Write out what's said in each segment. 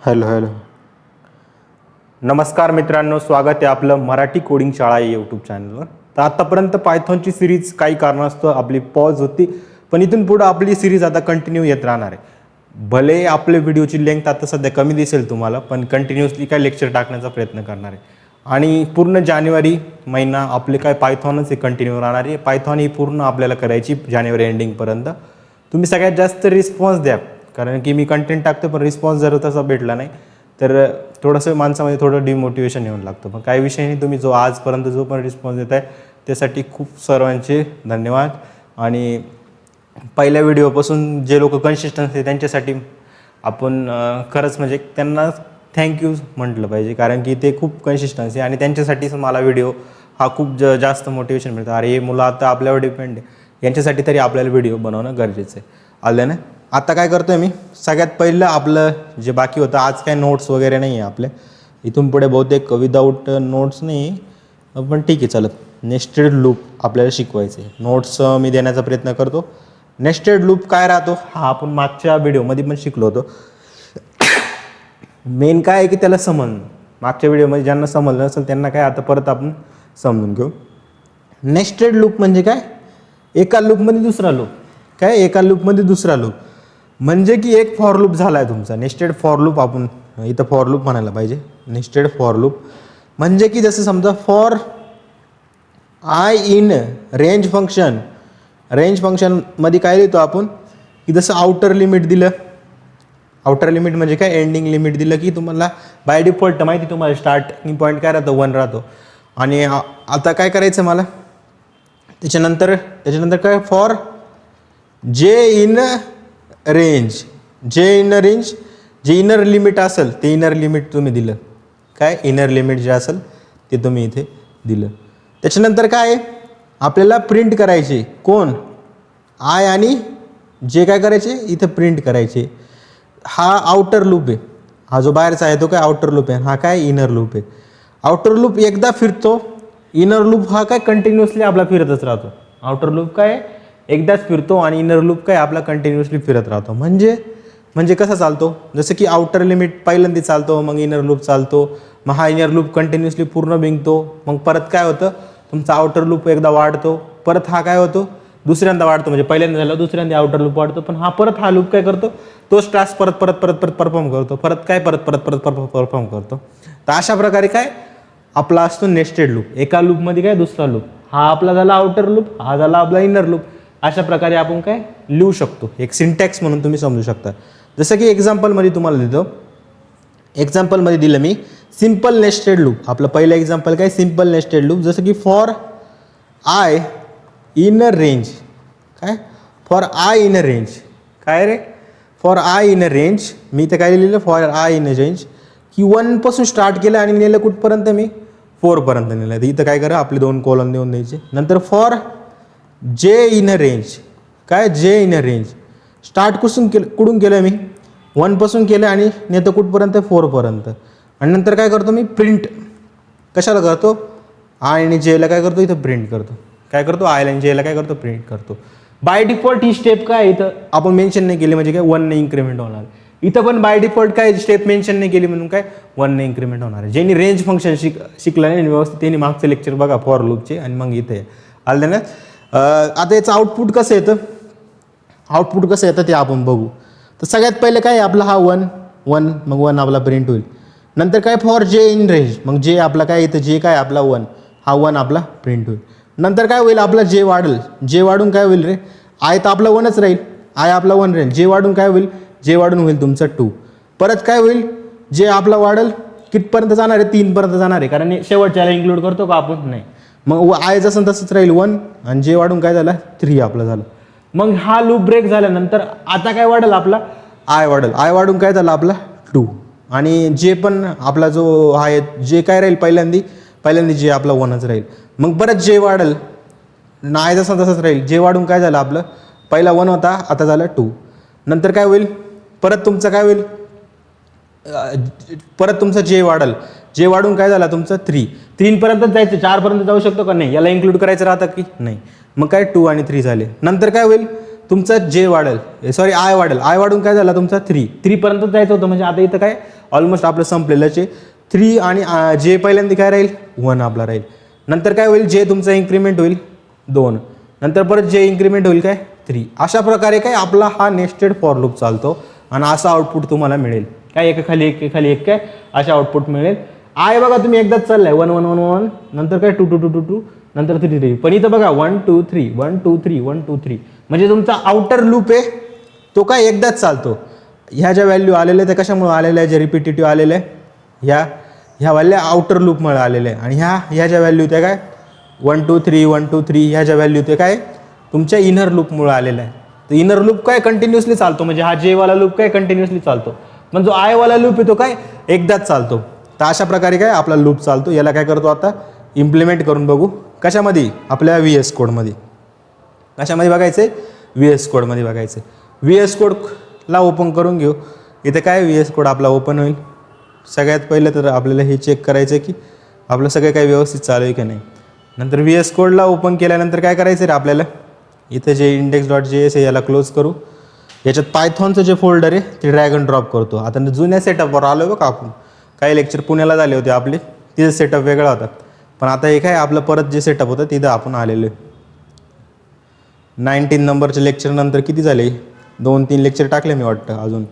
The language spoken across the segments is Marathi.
हॅलो हॅलो नमस्कार मित्रांनो, स्वागत आहे आपलं मराठी कोडिंग शाळा या यूट्यूब चॅनलवर. तर आतापर्यंत पायथॉनची सिरीज काही कारणास्तव आपली पॉज होती, पण इथून पुढं आपली सिरीज आता कंटिन्यू येत राहणार आहे. भले आपले व्हिडिओची लेंथ आता सध्या कमी दिसेल तुम्हाला, पण कंटिन्युअसली काय लेक्चर टाकण्याचा प्रयत्न करणार आहे. आणि पूर्ण जानेवारी महिना आपले काय पायथॉनच कंटिन्यू राहणार आहे. पायथॉन ही पूर्ण आपल्याला करायची जानेवारी एंडिंगपर्यंत. तुम्ही सगळ्यात जास्त रिस्पॉन्स द्या, कारण की मी कंटेंट टाकतो पण रिस्पॉन्स जर तसा भेटला नाही तर थोडंसं माणसामध्ये थोडं डिमोटिवेशन येऊन लागतं. पण काही विषय नाही, तुम्ही जो आजपर्यंत जो पण रिस्पॉन्स देत आहे त्यासाठी खूप सर्वांचे धन्यवाद. आणि पहिल्या व्हिडिओपासून जे लोक कन्सिस्टन्सी आहे त्यांच्यासाठी आपण खरंच म्हणजे त्यांना थँक्यू म्हटलं पाहिजे, कारण की ते खूप कन्सिस्टन्सी आणि त्यांच्यासाठीच मला व्हिडिओ हा खूप जास्त मोटिवेशन मिळतं. अरे हे मुलं आता आपल्यावर डिपेंड आहे, यांच्यासाठी तरी आपल्याला व्हिडिओ बनवणं गरजेचं आहे. आलं ना. आता काय करतो आहे मी, सगळ्यात पहिलं आपलं जे बाकी होतं, आज काय नोट्स वगैरे नाही आहे आपल्या इथून पुढे, बहुतेक विदाऊट नोट्स नाही, पण ठीक आहे चालत. नेस्टेड लूप आपल्याला शिकवायचे. नोट्स मी देण्याचा प्रयत्न करतो. नेस्टेड लूप काय राहतो हा आपण मागच्या व्हिडिओमध्ये पण शिकलो होतो. मेन काय आहे की त्याला समजणं. मागच्या व्हिडिओमध्ये ज्यांना समजलं नसेल त्यांना काय आता परत आपण समजून घेऊ. नेस्टेड लूप म्हणजे काय, एका लूपमध्ये दुसरा लूप. काय, एका लूपमध्ये दुसरा लूप म्हणजे की एक फॉर लूप झाला आहे तुमचा. नेस्टेड फॉर लूप, आपण इथं फॉर लूप म्हणायला पाहिजे. नेस्टेड फॉर लूप म्हणजे की जसं समजा for I in range function. Range फंक्शनमध्ये काय लिहितो आपण की जसं आउटर लिमिट दिलं. आउटर लिमिट म्हणजे काय, एंडिंग लिमिट दिलं की तुम्हाला बाय डिफॉल्ट माहिती तुम्हाला स्टार्टिंग पॉईंट काय राहतो, 1 राहतो. आणि आता काय करायचं मला, त्याच्यानंतर काय, फॉर जे इन रेंज. जे इनर लिमिट असेल ते इनर लिमिट तुम्ही दिलं. काय, इनर लिमिट जे असेल ते तुम्ही इथे दिलं. त्याच्यानंतर काय आपल्याला प्रिंट करायचे, कोण, आय आणि जे काय करायचे इथं प्रिंट करायचे. हा आउटर लूप आहे. हा जो बाहेरचा आहे तो काय आउटर लूप आहे, हा काय इनर लूप आहे. आउटर लूप एकदा फिरतो, इनर लूप हा काय कंटिन्युअसली आपला फिरतच राहतो. आउटर लूप काय एकदाच फिरतो आणि इनर लूप काय आपला कंटिन्युअसली फिरत राहतो. म्हणजे कसा चालतो, जसं की आउटर लिमिट पहिल्यांदा चालतो, मग इनर लूप चालतो, मग हा इनर लूप कंटिन्युअसली पूर्ण बिंगतो, मग परत काय होतं तुमचा आउटर लूप एकदा वाढतो, परत हा काय होतो दुसऱ्यांदा वाढतो. म्हणजे पहिल्यांदा झालं दुसऱ्यांदा आउटर लूप वाढतो, पण हा लूप काय करतो, तोच टास्क परत परफॉर्म करतो. परत परफॉर्म करतो. तर अशा प्रकारे काय आपला असतो नेस्टेड लूप. एका लूपमध्ये काय दुसरा लूप. हा आपला झाला आउटर लूप, हा झाला आपला इनर लूप. अशा प्रकारे आपण काय लिहू शकतो. एक सिंटॅक्स म्हणून तुम्ही समजू शकता. जसं की एक्झाम्पलमध्ये तुम्हाला देतो. एक्झाम्पलमध्ये दिलं मी सिम्पल नेस्टेड लूप. आपलं पहिलं एक्झाम्पल काय, सिम्पल नेस्टेड लूप. जसं की फॉर आय इन रेंज. काय, फॉर आय इन रेंज. काय रे, फॉर आय इन रेंज. मी इथं काय लिहिलं, फॉर आय इन रेंज की 1 पासून स्टार्ट केलं आणि नेलं कुठपर्यंत मी 4 पर्यंत नेलं. तर इथं काय करा, आपले 2 कॉलम देऊन द्यायचे. नंतर फॉर जे इन रेंज. काय, जे इन रेंज स्टार्ट कुठून केलं मी 1 पासून केलं आणि नेतं कुठपर्यंत 4 पर्यंत. आणि नंतर काय करतो मी, प्रिंट. कशाला करतो, आय आणि जेला काय करतो इथं प्रिंट करतो. काय करतो, आय आणि जेला काय करतो प्रिंट करतो. बाय डिफॉल्ट ही स्टेप काय इथं आपण मेन्शन नाही केली म्हणजे काय 1 ने इन्क्रीमेंट होणार. इथं पण बाय डिफॉल्ट काय स्टेप मेन्शन नाही केली म्हणून काय 1 ने इन्क्रीमेंट होणार आहे. ज्यांनी रेंज फंक्शन शिकलं नाही व्यवस्थित त्यांनी मागचं लेक्चर बघा फॉर लूपचे, आणि मग इथे आलं ना. आता याचं आउटपुट कसं येतं, ते आपण बघू. तर सगळ्यात पहिले काय आपला हा 1 मग 1 आपला प्रिंट होईल. नंतर काय फॉर जे इन रेंज, मग जे आपला काय इथं जे काय आपला 1, हा 1 आपला प्रिंट होईल. नंतर काय होईल आपला जे वाढेल. जे वाढून काय होईल रे, आय तर आपला 1च राहील, आय आपला 1 राहील. जे वाढून काय होईल, जे वाढून होईल तुमचं 2. परत काय होईल, जे आपला वाढेल कितपर्यंत जाणार आहे, 3 पर्यंत जाणार आहे, कारण शेवटच्याला इन्क्लूड करतो का आपण, नाही. मग आय जसं तसंच राहील 1, आणि जे वाढून काय झालं 3 आपलं झालं. मग हा लूप ब्रेक झाल्यानंतर आता काय वाढेल आपला, आय वाढेल. आय वाढून काय झालं आपला 2, आणि जे पण आपला जो आहे जे काय राहील पहिल्यांदा जे आपला 1च राहील. मग परत जे वाढेल, आय जसं तसंच राहील. जे वाढून काय झालं आपलं, पहिला 1 होता आता झालं 2. नंतर काय होईल, परत तुमचं काय होईल, परत तुमचं जे वाढेल. जे वाढून काय झालं तुमचं 3 पर्यंत जायचं. 4 पर्यंत जाऊ शकतो का नाही, याला इन्क्लूड करायचं राहतं की नाही. मग काय 2 आणि 3 झाले. नंतर काय होईल, तुमचा जे वाढेल, सॉरी आय वाढेल, आय वाढून काय झाला तुमचा 3 पर्यंत जायचं होतं. म्हणजे आता इथं काय ऑलमोस्ट आपलं संपलेलंच आहे. 3 आणि जे पहिल्यांदा काय राहील 1 आपला राहील. नंतर काय होईल, जे तुमचा इन्क्रीमेंट होईल 2, नंतर परत जे इन्क्रीमेंट होईल काय 3. अशा प्रकारे काय आपला हा नेस्टेड फॉर लूप चालतो आणि असं आउटपुट तुम्हाला मिळेल. काय एकाखाली एक खाली एक काय अशा आउटपुट मिळेल. आय बघा तुम्ही एकदाच चाललाय 1 1 1 1, नंतर काय 2 2 2 2 2, नंतर 3 3. पण इथं बघा 1 2 3 1 2 3 1 2 3, म्हणजे तुमचा आउटर लूप आहे तो काय एकदाच चालतो. ह्या ज्या व्हॅल्यू आलेल्या त्या कशामुळे आलेल्या आहे, जे रिपिटेटिव्ह आलेल्या आहे ह्या व्हॅल्यू आउटर लूपमुळे आलेल्या आहे. आणि ह्या ज्या व्हॅल्यू त्या काय 1 2 3 1 2 3 ह्या ज्या व्हॅल्यू ते काय तुमच्या इनर लूपमुळे आलेल्या आहे. तर इनर लूप काय कंटिन्युअसली चालतो, म्हणजे हा जे वाला लूप काय कंटिन्युअसली चालतो. पण जो आय वाला लूप आहे तो काय एकदाच चालतो. तर अशा प्रकारे काय आपला लूप चालतो. याला काय करतो आता इम्प्लिमेंट करून बघू. कशामध्ये, आपल्या VS कोडमध्ये. कशामध्ये बघायचं आहे, VS कोडमध्ये बघायचं आहे. VS कोडला ओपन करून घेऊ. इथे काय VS कोड आपला ओपन होईल. सगळ्यात पहिलं तर आपल्याला हे चेक करायचं आहे की आपलं सगळं काही व्यवस्थित चालू आहे की नाही. नंतर VS कोडला ओपन केल्यानंतर काय करायचं रे आपल्याला, इथं जे index.js आहे याला क्लोज करू. याच्यात पायथॉनचं जे फोल्डर आहे ते ड्रॅग अँड ड्रॉप करतो. आता जुन्या सेटअपवर आलो आहे बघा आपण. काही लेक्चर पुण्याला झाले होते आपले, तिथं सेटअप वेगळा होता. पण आता हे काय आपलं परत जे सेटअप होतं तिथं आपण आलेलो आहे. 19 नंबरच्या लेक्चरनंतर किती झाले, 2-3 लेक्चर टाकले मी वाटतं अजून.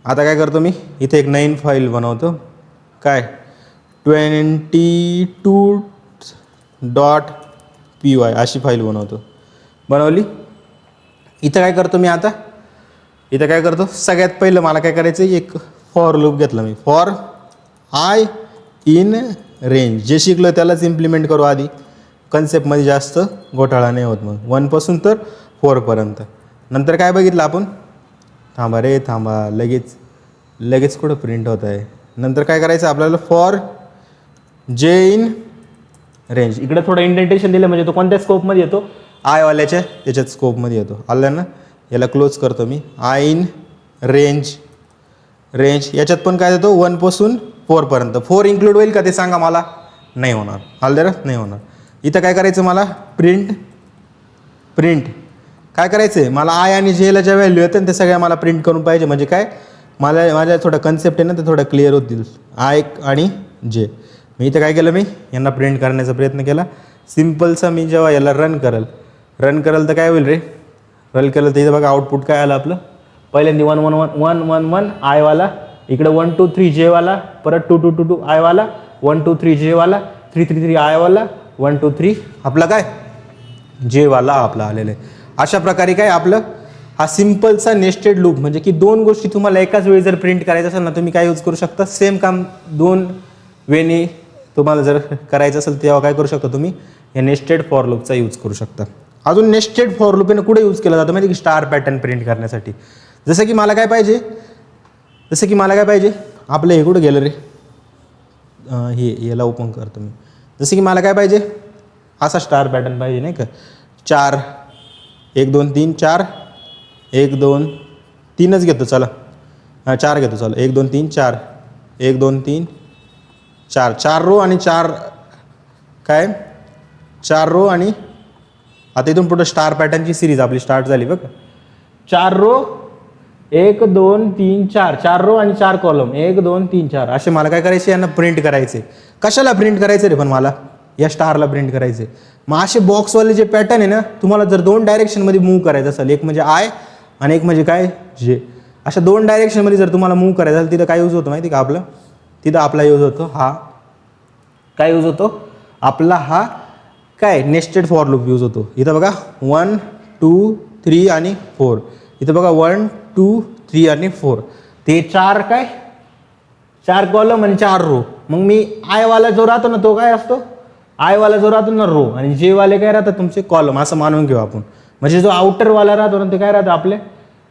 आता काय करतो मी, इथे एक नवीन फाईल बनवतो. काय 22.py अशी फाईल बनवली. इथं काय करतो मी आता, इथं काय करतो सगळ्यात पहिलं मला काय करायचं, एक फॉर लूप घेतलं मी. फॉर आय इन रेंज, जे शिकलो त्यालाच इम्प्लिमेंट करू आधी. कन्सेप्टमध्ये जास्त घोटाळा नाही होत मग. 1 पासून तर 4 पर्यंत. नंतर काय बघितलं आपण, थांबा लगेच कुठं प्रिंट होत आहे. नंतर काय करायचं आपल्याला, फॉर जे इन रेंज. इकडे थोडं इंडेंटेशन दिलं म्हणजे तो कोणत्या स्कोपमध्ये येतो, आयवाल्याच्या त्याच्यात स्कोपमध्ये येतो. आलं ना. याला क्लोज करतो मी. आय इन रेंज याच्यात पण काय देतो 1 पासून 4 पर्यंत. 4 इन्क्लूड होईल का ते सांगा मला, नाही होणार. आलं नाही होणार. इथं काय करायचं मला, प्रिंट काय करायचं आहे मला, आय आणि जेला ज्या व्हॅल्यू येतात ते सगळ्या मला प्रिंट करून पाहिजे. म्हणजे काय माझ्या थोडं कन्सेप्ट आहे ना ते थोडं क्लिअर होतील. आय आणि जे. मी इथं काय केलं, मी यांना प्रिंट करण्याचा प्रयत्न केला. सिम्पलचा मी जेव्हा याला रन करल तर काय होईल रे, रन केलं तर इथं बघा आउटपुट काय आलं आपलं. पहिल्यांदा 1 1 1 1 1 1 आयवाला, इकडे 1 2 3 जेवाला, परत 2 2 2 2 आयवाला, 1 2 3 जेवाला, 3 3 3 आयवाला, 1 2 3 आपला काय जेवाला आपला आलेलं आहे. अशा प्रकारे काय आपलं हा सिम्पलचा नेस्टेड लूप. म्हणजे की 2 गोष्टी तुम्हाला एकाच वेळी जर प्रिंट करायचं असेल ना, तुम्ही काय यूज करू शकता, सेम काम 2 वेने तुम्हाला जर करायचं असेल तेव्हा काय करू शकता तुम्ही, या नेस्टेड फॉर लूपचा यूज करू शकता. अजून नेस्टेड फॉर लूपने कुठे यूज केला जातो माहिती की, स्टार पॅटर्न प्रिंट करण्यासाठी. जसं की मला काय पाहिजे आपलं हे कुठं गेलं रे, याला ओपन करतो मी. जसं की मला काय पाहिजे, असा स्टार पॅटर्न पाहिजे नाही का, 4 1 2 3 4 1 2 3च घेतो चला, 4 घेतो चला, 1 2 3 4 1 2 3 4 4 रो आणि 4 रो. आणि आता इथून पुढे स्टार पॅटर्नची सिरीज आपली स्टार्ट झाली बघा. 4 रो 1 2 3 4 4 रो आणि 4 कॉलम 1 2 3 4 असे मला काय करायचे, यांना प्रिंट करायचे. कशाला प्रिंट करायचे रे, पण मला या स्टारला प्रिंट करायचे. मग असे बॉक्सवाले जे पॅटर्न आहे ना, तुम्हाला जर 2 डायरेक्शनमध्ये मूव्ह करायचं असेल, एक म्हणजे आय आणि एक म्हणजे काय जे, अशा 2 डायरेक्शनमध्ये जर तुम्हाला मूव्ह करायचं असेल, तिथं काय यूज होतं माहिती का आपलं, तिथं आपला यूज होतो हा काय यूज होतो आपला, हा काय नेस्टेड फॉर लूप यूज होतो. इथं बघा 1 2 3 आणि 4. इथं बघा 1 2 3 आणि 4. ते 4 काय 4 कॉलम आणि 4 रो. मग मी आयवाला जो राहतो ना तो काय असतो, आयवाला जो राहतो ना रो, आणि जे वाले काय राहतात तुमचे कॉलम, असं मानून घेऊ आपण. म्हणजे जो आउटरवाला राहतो ना ते काय राहतं आपले,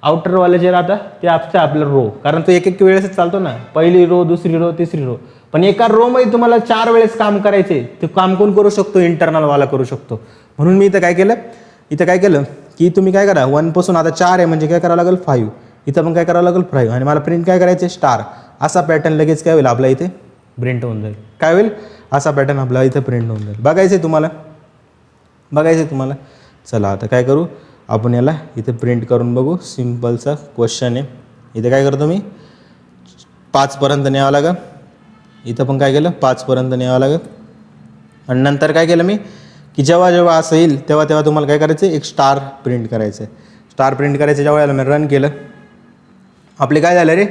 आउटरवाले जे राहतात ते आपलं रो. कारण तो एक वेळेस चालतो ना, पहिली रो, दुसरी रो, तिसरी रो. पण एका रो मध्ये तुम्हाला 4 वेळेस काम करायचे, ते काम कोण करू शकतो, इंटरनल वाला करू शकतो. म्हणून मी इथं काय केलं की तुम्ही काय करा, 1 पासून आता 4 आहे म्हणजे काय करावं लागेल 5. इथं पण काय करावं लागेल 5. आणि मला प्रिंट काय करायचे, स्टार. असा पॅटर्न लगेच काय होईल आपला इथे प्रिंट होऊन जाईल. काय होईल, असा पॅटर्न आपला इथे प्रिंट होऊन जाईल. बघायचं आहे तुम्हाला. चला आता काय करू, आपण याला इथे प्रिंट करून बघू. सिम्पलचा क्वेश्चन आहे. इथे काय करतो मी 5पर्यंत न्यावं लागेल. इथं पण काय केलं 5पर्यंत न्यावं लागेल. आणि नंतर काय केलं मी की जेव्हा जेव्हा असं येईल तेव्हा तेव्हा तुम्हाला काय करायचं एक स्टार प्रिंट करायचं आहे. स्टार प्रिंट करायचं जेव्हा याला मी रन केलं आपले काय झालं रे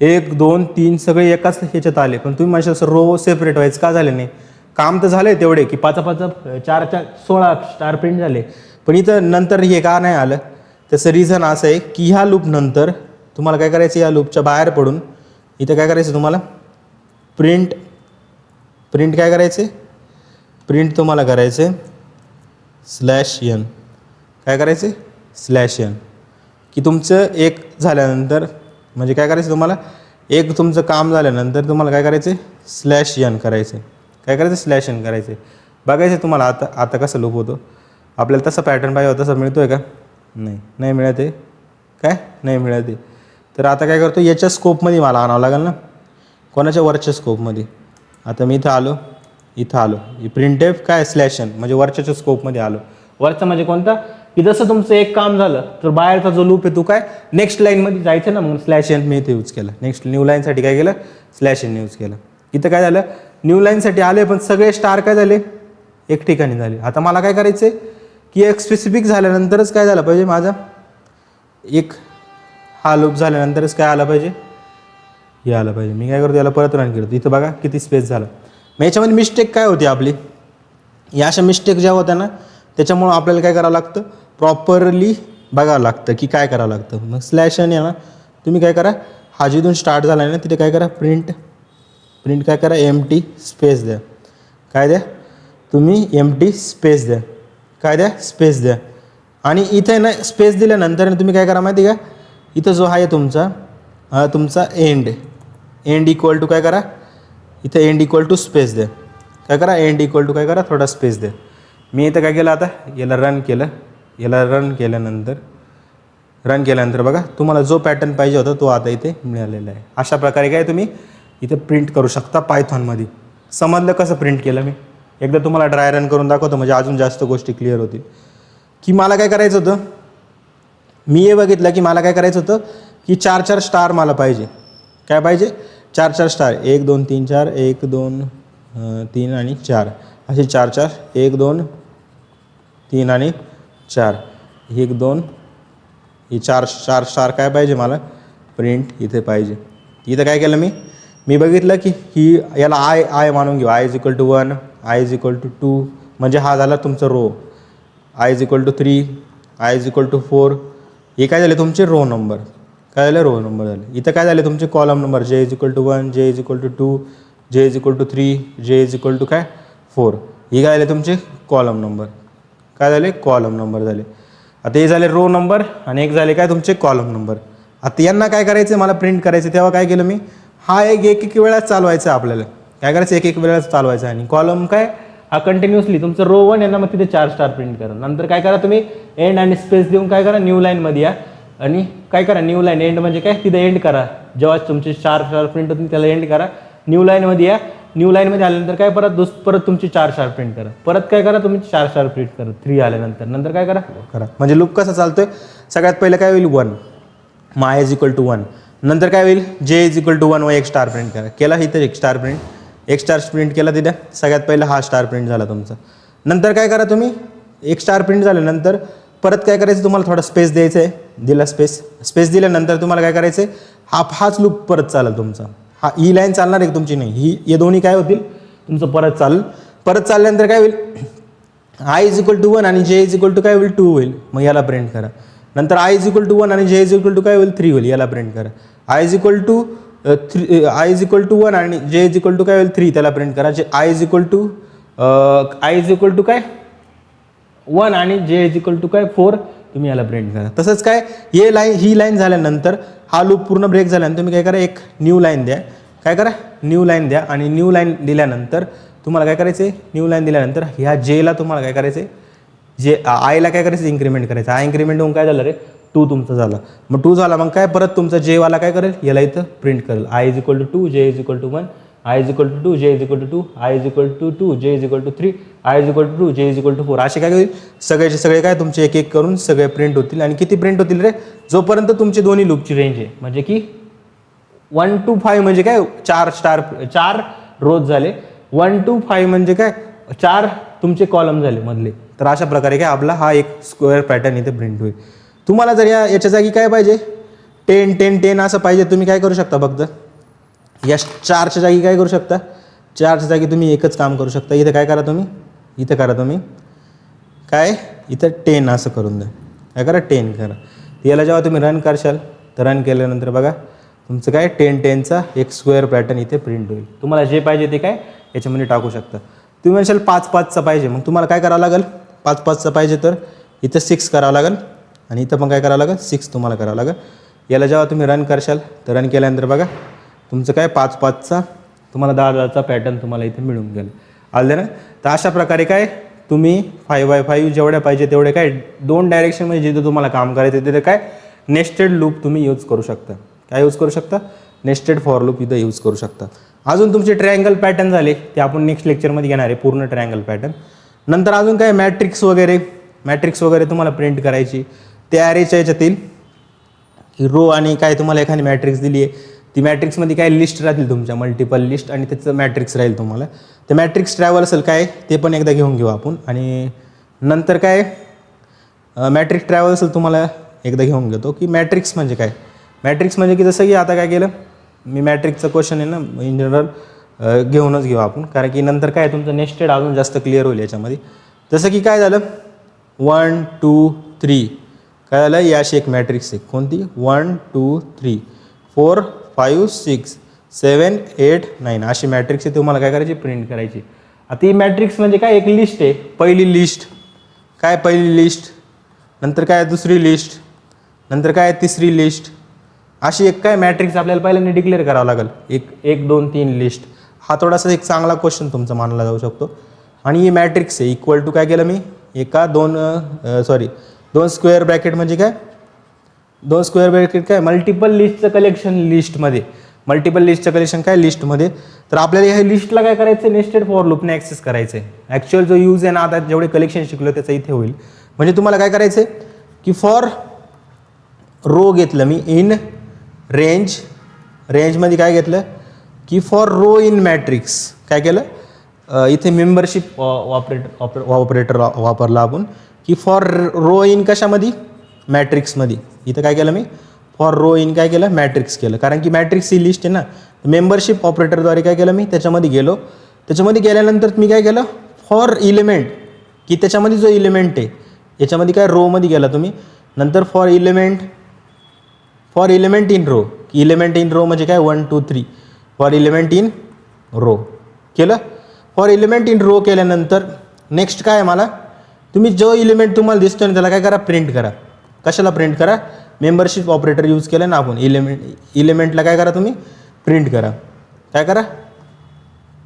1 2 3 सगळे एकाच ह्याच्यात आले. पण तुम्ही माझ्या असं रो सेपरेट व्हायचं का झाले नाही. काम तर झालं तेवढे की 5 5 4 4 16 स्टार प्रिंट झाले. पण इथं नंतर हे का नाही आलं त्याचं रिझन असं आहे की ह्या लूप नंतर तुम्हाला काय करायचं या लूपच्या बाहेर पडून इथं काय करायचं तुम्हाला प्रिंट काय करायचे प्रिंट तुम्हाला करायचे /n काय करायचे /n की तुमचं एक झाल्यानंतर म्हणजे काय करायचं तुम्हाला एक तुमचं काम झाल्यानंतर तुम्हाला काय करायचे /n करायचे. काय करायचं /n करायचे. बघायचं तुम्हाला आता कसं लूप होतो. आपल्याला तसा पॅटर्न पाहिजे होता तसा मिळतो आहे का नाही मिळत आहे. काय नाही मिळत आहे. तर आता काय करतो याच्या स्कोपमध्ये मला आणावं लागेल ना कोणाच्या वरच्या स्कोपमध्ये. आता मी इथं आलो प्रिंटफ काय /n म्हणजे वरच्याच्या स्कोपमध्ये आलो. वरचा म्हणजे कोणता की जसं तुमचं एक काम झालं तर बाहेरचा जो लूप आहे तो काय नेक्स्ट लाईनमध्ये जायचं ना मग /n मी इथे यूज केलं. नेक्स्ट न्यू लाईनसाठी काय केलं /n यूज केलं. इथं काय झालं न्यू लाईनसाठी आले पण सगळे स्टार काय झाले एक ठिकाणी झाले. आता मला काय करायचं आहे की एक स्पेसिफिक झाल्यानंतरच काय झालं पाहिजे माझा एक हा लूप झाल्यानंतरच काय आला पाहिजे हे आलं पाहिजे. मी काय करतो याला परत रन करतो. इथं बघा किती स्पेस झाला. मग याच्यामध्ये मिस्टेक काय होती आपली या अशा मिस्टेक ज्या होत्या ना त्याच्यामुळं आपल्याला काय करावं लागतं प्रॉपरली बघावं लागतं की काय करावं लागतं. मग /n आहे ना तुम्ही काय करा हा जिथून स्टार्ट झाला आहे ना तिथे काय करा प्रिंट काय करा एम्प्टी स्पेस द्या. काय द्या तुम्ही एम्प्टी स्पेस द्या. काय द्या स्पेस द्या. आणि इथे ना स्पेस दिल्यानंतर तुम्ही काय करा माहिती का इथं जो आहे तुमचा एंड इक्वल टू काय करा इथं एंड इक्वल टू स्पेस द्या. काय करा एंड इक्वल टू काय करा थोडा स्पेस द्या. मी इथं काय केलं आता याला रन केल्यानंतर बघा तुम्हाला जो पॅटर्न पाहिजे होता तो आता इथे मिळालेला आहे. अशा प्रकारे काय तुम्ही इथे प्रिंट करू शकता पायथॉनमध्ये. समजलं कसं प्रिंट केलं मी एकदा तुम्हाला ड्राय रन करून दाखवतो म्हणजे अजून जास्त गोष्टी क्लिअर होतील. की मला काय करायचं होतं मी हे बघितलं की मला काय करायचं होतं की 4 4 स्टार मला पाहिजे. काय पाहिजे 4 4 स्टार 1 2 3 4 1 2 3 आणि 4 असे 4 4 1 2 3 आणि 4 1 2 ही 4 स्टार काय पाहिजे मला प्रिंट इथे पाहिजे. इथं काय केलं मी बघितलं की ही याला आय मानून घेऊ. i = 1 i = 2 म्हणजे हा झाला तुमचा रो. i = 3 i = 4 हे काय झाले तुमचे रो नंबर. काय झाले रो नंबर झाले. इथं काय झाले तुमचे column number j = 1 j = 2 j = 3 j = काय 4 हे काय झाले तुमचे कॉलम नंबर. काय झाले कॉलम नंबर झाले. आता हे झाले रो नंबर आणि एक झाले काय तुमचे कॉलम नंबर. आता यांना काय करायचं मला प्रिंट करायचं तेव्हा काय केलं मी हा एक वेळाच चालवायचा आपल्याला. काय करायचं एक वेळाच चालवायचा आणि कॉलम काय हा कंटिन्युअसली तुमचं रो 1 यांना मग तिथे 4 स्टार प्रिंट करा. नंतर काय करा तुम्ही एंड आणि स्पेस देऊन काय करा न्यू लाईनमध्ये या आणि काय करा न्यू लाईन एंड म्हणजे काय तिथे एंड करा. जेव्हा तुमचे 4 स्टार प्रिंट होतील त्याला एंड करा. न्यू लाईनमध्ये या. न्यू लाईनमध्ये आल्यानंतर काय परत तुमची 4 स्टार प्रिंट करा. परत काय करा तुम्ही 4 स्टार प्रिंट करा 3 आल्यानंतर काय करा म्हणजे लूप कसा चालतोय सगळ्यात पहिलं काय होईल 1 मग i = 1 नंतर काय होईल j = 1 व एक स्टार प्रिंट करा. केला इथं एक स्टार प्रिंट केला तिथे सगळ्यात पहिला हा स्टार प्रिंट झाला तुमचा. नंतर काय करा तुम्ही एक स्टार प्रिंट झाल्यानंतर परत काय करायचं तुम्हाला थोडा स्पेस द्यायचा आहे. दिला स्पेस दिल्यानंतर तुम्हाला काय करायचं आहे हाच लूप परत चालेल तुमचा. ही लाईन चालणार आहे तुमची नाही हे दोन्ही काय होतील तुमचं परत चालल्यानंतर काय होईल i = 1 आणि j = काय होईल 2 होईल. मग याला प्रिंट करा. नंतर i = 1 आणि j = काय होईल 3 होईल. याला प्रिंट करा. i = 1 आणि j = काय होईल 3 त्याला प्रिंट करा. i = काय 1 आणि j = काय 4 तुम्ही याला प्रिंट करा. तसंच काय ही लाईन झाल्यानंतर हा लूप पूर्ण ब्रेक झाल्यानंतर तुम्ही काय करा एक न्यू लाईन द्या. काय करा न्यू लाईन द्या आणि न्यू लाईन दिल्यानंतर तुम्हाला काय करायचं आहे न्यू लाईन दिल्यानंतर ह्या जेला तुम्हाला काय करायचं आहे आयला काय करायचं इन्क्रीमेंट करायचं. आय इन्क्रीमेंट होऊन काय झालं रे 2 तुमचा झाला. मग 2 झाला मग काय परत तुमचा जेवाला काय करेल याला इथं प्रिंट करेल i = 2 j = 1 i is equal to 2, j is equal to 2, i is equal to 2, j is equal to 3, i is equal to 2, j is equal to 4. असे काय होईल सगळ्याचे सगळे काय तुमचे एक एक करून सगळे प्रिंट होतील. आणि किती प्रिंट होतील रे, जोपर्यंत तुमचे दोन्ही लूपची रेंज आहे. म्हणजे की 1 to 5 म्हणजे काय 4 रोज झाले, 1 to 5 म्हणजे काय 4 तुमचे कॉलम झाले मधले. तर अशा प्रकारे काय आपला हा एक स्क्वेअर पॅटर्न इथे प्रिंट होईल. तुम्हाला जर याच्या जागी काय पाहिजे 10 10 10 असं पाहिजे, तुम्ही काय करू शकता फक्त या 4च्या जागी काय करू शकता, 4च्या जागी तुम्ही एकच काम करू शकता. इथे काय करा तुम्ही, इथे करा तुम्ही काय, इथं 10 असं करून द्या. काय करा 10 करा. याला जेव्हा तुम्ही रन करशाल तर रन केल्यानंतर बघा तुमचं काय 10 10चा एक स्क्वेअर पॅटर्न इथे प्रिंट होईल. तुम्हाला जे पाहिजे ते काय याच्यामध्ये टाकू शकता. तुम्ही म्हणशाल 5 5चा पाहिजे, मग तुम्हाला काय करावं लागेल, 5 5चा पाहिजे तर इथं 6 करावं लागेल आणि इथं पण काय करावं लागेल 6 तुम्हाला करावं लागेल. याला जेव्हा तुम्ही रन करशाल तर रन केल्यानंतर बघा तुमचं काय 5 5चा तुम्हाला 10 10चा पॅटर्न तुम्हाला इथे मिळून गेलं. आलं ना. तर अशा प्रकारे काय तुम्ही 5x5 जेवढ्या पाहिजे तेवढे काय 2 डायरेक्शनमध्ये जिथे तुम्हाला काम करायचं तिथे काय नेस्टेड लूप तुम्ही यूज करू शकता. काय यूज करू शकता, नेस्टेड फॉर लूप इथं यूज करू शकता. अजून तुमचे ट्रायंगल पॅटर्न झाले ते आपण नेक्स्ट लेक्चरमध्ये घेणार आहे पूर्ण ट्रायंगल पॅटर्न. नंतर अजून काय मॅट्रिक्स वगैरे तुम्हाला प्रिंट करायची. ते ॲरेच्या याच्यातील रो आणि काय तुम्हाला एखादी मॅट्रिक्स दिली आहे, ती मॅट्रिक्समध्ये काय लिस्ट राहतील तुमच्या मल्टिपल लिस्ट आणि त्याचं मॅट्रिक्स राहील तुम्हाला. ते मॅट्रिक्स ट्रॅव्हल्सल काय ते पण एकदा घेऊन घेऊ आपण. आणि नंतर काय मॅट्रिक्स ट्रॅव्हल्सल तुम्हाला एकदा घेऊन घेतो की मॅट्रिक्स म्हणजे काय. मॅट्रिक्स म्हणजे की जसं की आता काय केलं मी मॅट्रिक्सचं क्वेश्चन आहे ना इन जनरल घेऊनच घेऊ आपण, कारण की नंतर काय तुमचं नेस्टेड अजून जास्त क्लिअर होईल याच्यामध्ये. जसं की काय झालं 1 2 3 काय झालं, याशी एक मॅट्रिक्स आहे कोणती 1 2 3 4 5 6 7 8 9 अशी मॅट्रिक्स आहे. तुम्हाला काय करायची प्रिंट करायची. आता ही मॅट्रिक्स म्हणजे काय एक लिस्ट आहे. पहिली लिस्ट काय, पहिली लिस्ट नंतर काय दुसरी लिस्ट नंतर काय तिसरी लिस्ट, अशी एक काय मॅट्रिक्स आपल्याला पहिल्यांदा डिक्लेअर करावं लागेल. 1 2 3 लिस्ट. हा थोडासा एक चांगला क्वेश्चन तुमचा मानला जाऊ शकतो. आणि ही मॅट्रिक्स आहे इक्वल टू काय केलं मी दोन स्क्वेअर ब्रॅकेट म्हणजे काय 2 स्क्वेअर ब्रॅकेट काय मल्टिपल लिस्टचं कलेक्शन लिस्टमध्ये, मल्टिपल लिस्टचं कलेक्शन काय लिस्टमध्ये. तर आपल्याला ह्या लिस्टला काय करायचं आहे नेस्टेड फॉर लूपने ॲक्सेस करायचं आहे. ॲक्च्युअल जो यूज आहे ना आता जेवढे कलेक्शन शिकलो त्याचं इथे होईल. म्हणजे तुम्हाला काय करायचं आहे की फॉर रो घेतलं मी इन रेंजमध्ये काय घेतलं की फॉर रो इन मॅट्रिक्स काय केलं इथे मेंबरशिप ऑपरेटर वापरला आपण की फॉर रो इन कशामध्ये मॅट्रिक्समध्ये. इथं काय केलं मी फॉर रो इन काय केलं मॅट्रिक्स केलं, कारण की मॅट्रिक्स ही लिस्ट आहे ना. मेंबरशिप ऑपरेटरद्वारे काय केलं मी त्याच्यामध्ये गेलो. त्याच्यामध्ये गेल्यानंतर मी काय केलं फॉर इलिमेंट की त्याच्यामध्ये जो इलिमेंट आहे याच्यामध्ये काय रोमध्ये गेला तुम्ही. नंतर for element in row, element in row म्हणजे काय 1 2 3 फॉर इलिमेंट इन रो केलं. फॉर इलिमेंट इन रो केल्यानंतर नेक्स्ट काय आहे मला, तुम्ही जो इलिमेंट तुम्हाला दिसतो ना त्याला काय करा प्रिंट करा. कशाला प्रिंट करा, मेंबरशिप ऑपरेटर यूज केलं ना आपण. इलिमेंटला काय करा तुम्ही प्रिंट करा. काय करा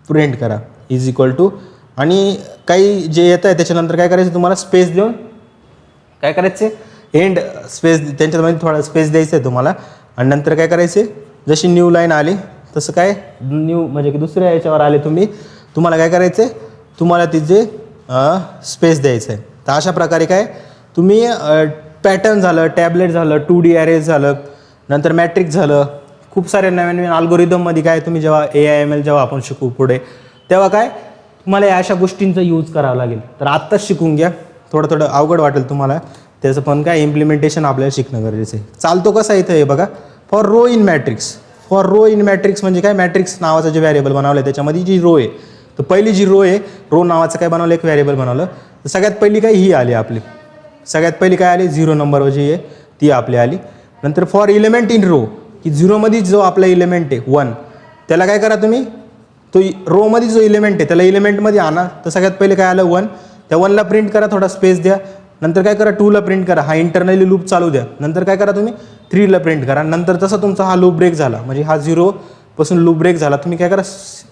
प्रिंट करा इज इक्वल टू आणि काही जे येतं आहे त्याच्यानंतर काय करायचं तुम्हाला स्पेस देऊन काय करायचे एंड स्पेस त्यांच्यामध्ये थोडा स्पेस द्यायचं आहे तुम्हाला. आणि नंतर काय करायचे जशी न्यू लाईन आली तसं काय न्यू म्हणजे की दुसऱ्या याच्यावर आले तुम्हाला काय करायचं आहे तुम्हाला तिथे स्पेस द्यायचं आहे. तर अशा प्रकारे काय तुम्ही पॅटर्न झालं, टॅबलेट झालं, 2D ॲरेज झालं, नंतर मॅट्रिक्स झालं, खूप सारे नवीन नवीन अल्गोरिदममध्ये काय तुम्ही जेव्हा AIML जेव्हा आपण शिकू पुढे तेव्हा काय तुम्हाला या अशा गोष्टींचा यूज करावा लागेल. तर आत्ताच शिकून घ्या. थोडं अवघड वाटेल तुम्हाला त्याचं पण काय इम्प्लिमेंटेशन आपल्याला शिकणं गरजेचं आहे. चालतो कसा इथं आहे बघा फॉर रो इन मॅट्रिक्स म्हणजे काय मॅट्रिक्स नावाचं जे व्हॅरिएबल बनवलं आहे त्याच्यामध्ये जी रो आहे तर पहिली जी रो आहे रो नावाचं काय बनवलं एक व्हॅरिएबल बनवलं. तर सगळ्यात पहिली काय ही आली आपली, सगळ्यात पहिली काय आली 0 नंबरवर जी आहे ती आपली आली. नंतर फॉर इलिमेंट इन रो की 0मध्ये जो आपला इलिमेंट आहे 1 त्याला काय करा तुम्ही तो रोमध्ये जो इलिमेंट आहे त्याला इलिमेंटमध्ये आणा. तर सगळ्यात पहिले काय आलं 1, त्या 1ला प्रिंट करा, थोडा स्पेस द्या. नंतर काय करा 2ला प्रिंट करा, हा इंटरनली लूप चालू द्या. नंतर काय करा तुम्ही 3ला प्रिंट करा. नंतर तसा तुमचा हा लूप ब्रेक झाला म्हणजे हा 0 पासून लूप ब्रेक झाला. तुम्ही काय करा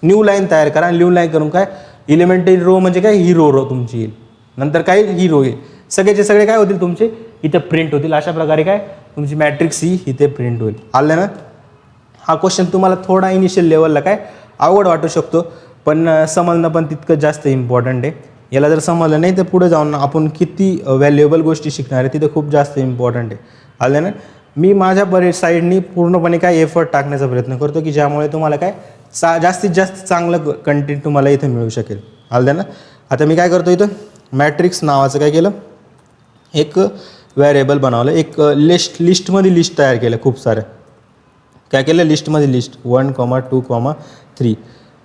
न्यू लाईन तयार करा. न्यू लाईन करून काय इलिमेंट इन रो म्हणजे काय ही रो तुमची येईल. नंतर काय ही रो येईल. सगळेचे सगळे काय होतील तुमचे इथे प्रिंट होतील. अशा प्रकारे काय तुमची मॅट्रिक्स ही इथे प्रिंट होईल. आलं ना. हा क्वेश्चन तुम्हाला थोडा इनिशियल लेवलला काय अवघड वाटू शकतो, पण समजणं पण तितकं जास्त इम्पॉर्टंट आहे. याला जर समजलं नाही तर पुढे जाऊन आपण किती व्हॅल्युएबल गोष्टी शिकणार आहे तिथे खूप जास्त इम्पॉर्टंट आहे. आलं ना. मी माझ्या साईडनी पूर्णपणे काय एफर्ट टाकण्याचा प्रयत्न करतो की ज्यामुळे तुम्हाला काय जास्तीत जास्त चांगलं कंटेंट तुम्हाला इथं मिळू शकेल. आलं ना. आता मी काय करतो इथं मॅट्रिक्स नावाचं काय केलं, एक व्हेरिएबल बनवलं, एक लिस्टमध्ये लिस्ट तयार केलं खूप साऱ्या. काय केलं लिस्टमध्ये लिस्ट 1, 2, 3.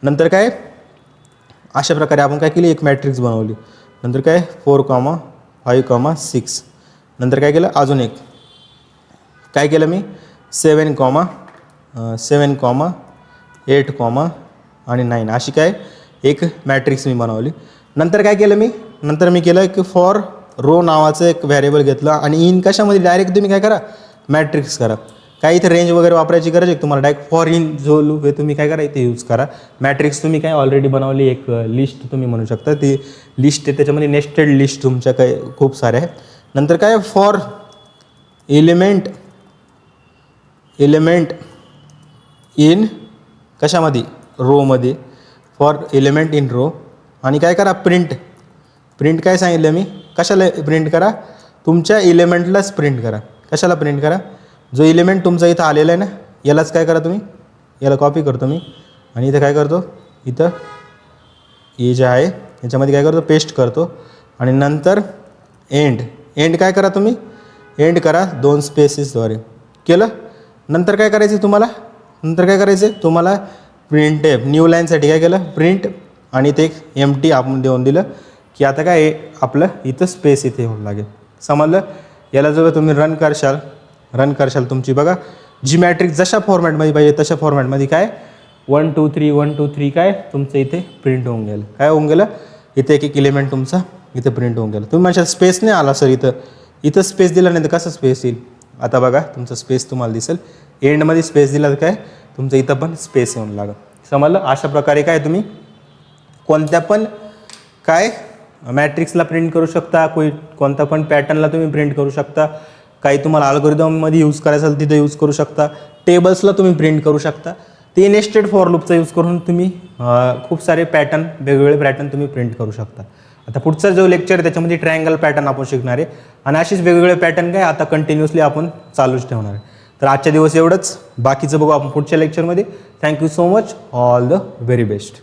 नंतर काय अशा प्रकारे आपण काय केली एक मॅट्रिक्स बनवली. नंतर काय 4, 5, 6. नंतर काय केलं अजून एक काय केलं मी 7, 8, आणि 9 अशी काय एक मॅट्रिक्स मी बनवली. नंतर काय केलं नंतर मी केलं की फॉर रो नावाचं एक व्हेरिएबल घेतलं आणि इन कशामध्ये डायरेक्ट तुम्ही काय करा मॅट्रिक्स करा. काय इथे रेंज वगैरे वापरायची गरज आहे तुम्हाला, डायरेक्ट फॉर इन जो लूप आहे तुम्ही काय करा इथे यूज करा. मॅट्रिक्स तुम्ही काय ऑलरेडी बनवली एक लिस्ट तुम्ही म्हणू शकता, ती लिस्ट आहे त्याच्यामध्ये नेस्टेड लिस्ट तुमच्या काय खूप साऱ्या आहे. नंतर काय फॉर एलिमेंट इन कशामध्ये रोमध्ये, फॉर एलिमेंट इन रो. आणि काय करा प्रिंट काय सांगितलं मी कशाला प्रिंट करा तुमच्या एलिमेंटलाच प्रिंट करा. कशाला प्रिंट करा जो एलिमेंट तुमचा इथं आलेला आहे ना यालाच काय करा तुम्ही याला कॉपी करतो मी आणि इथं काय करतो इथं हे जे आहे याच्यामध्ये काय करतो पेस्ट करतो आणि नंतर एंड काय करा तुम्ही एंड करा 2 स्पेसेसद्वारे केलं. नंतर काय करायचं तुम्हाला प्रिंट टेप न्यू लाईनसाठी काय केलं प्रिंट आणि ते एम्प्टी आपण देऊन दिलं की आता काय आपलं इथं स्पेस इथे होऊ लागेल. समजलं. याला जेव्हा तुम्ही रन करशाल तुमची बघा जी मॅट्रिक्स जशा फॉर्मॅटमध्ये पाहिजे तशा फॉर्मॅटमध्ये काय 1 2 3 1 2 3 काय तुमचं इथे प्रिंट होऊन गेलं. काय होऊन गेलं इथे एक एलिमेंट तुमचा इथे प्रिंट होऊन गेलं. तुम्ही म्हणशाल स्पेस नाही आला सर इथं स्पेस दिला नाही तर कसं स्पेस येईल. आता बघा तुमचं स्पेस तुम्हाला दिसेल एंडमध्ये स्पेस दिला तर काय तुमचं इथं पण स्पेस येऊन लागेल. समजलं. अशा प्रकारे काय तुम्ही कोणत्या पण काय मॅट्रिक्सला प्रिंट करू शकता, कोणता पण पॅटर्नला तुम्ही प्रिंट करू शकता. काही तुम्हाला अल्गोरिदममध्ये यूज करायचं असेल तिथे यूज करू शकता. टेबल्सला तुम्ही प्रिंट करू शकता. ते नेस्टेड फॉर लूपचा यूज करून तुम्ही खूप सारे पॅटर्न वेगवेगळे पॅटर्न तुम्ही प्रिंट करू शकता. आता पुढचा जो लेक्चर आहे त्याच्यामध्ये ट्रायंगल पॅटर्न आपण शिकणार आहे आणि असेच वेगवेगळे पॅटर्न काय आता कंटिन्युअसली आपण चालूच ठेवणार आहे. तर आजच्या दिवस एवढंच, बाकीचं बघू आपण पुढच्या लेक्चरमध्ये. Thank you so much. All the very best.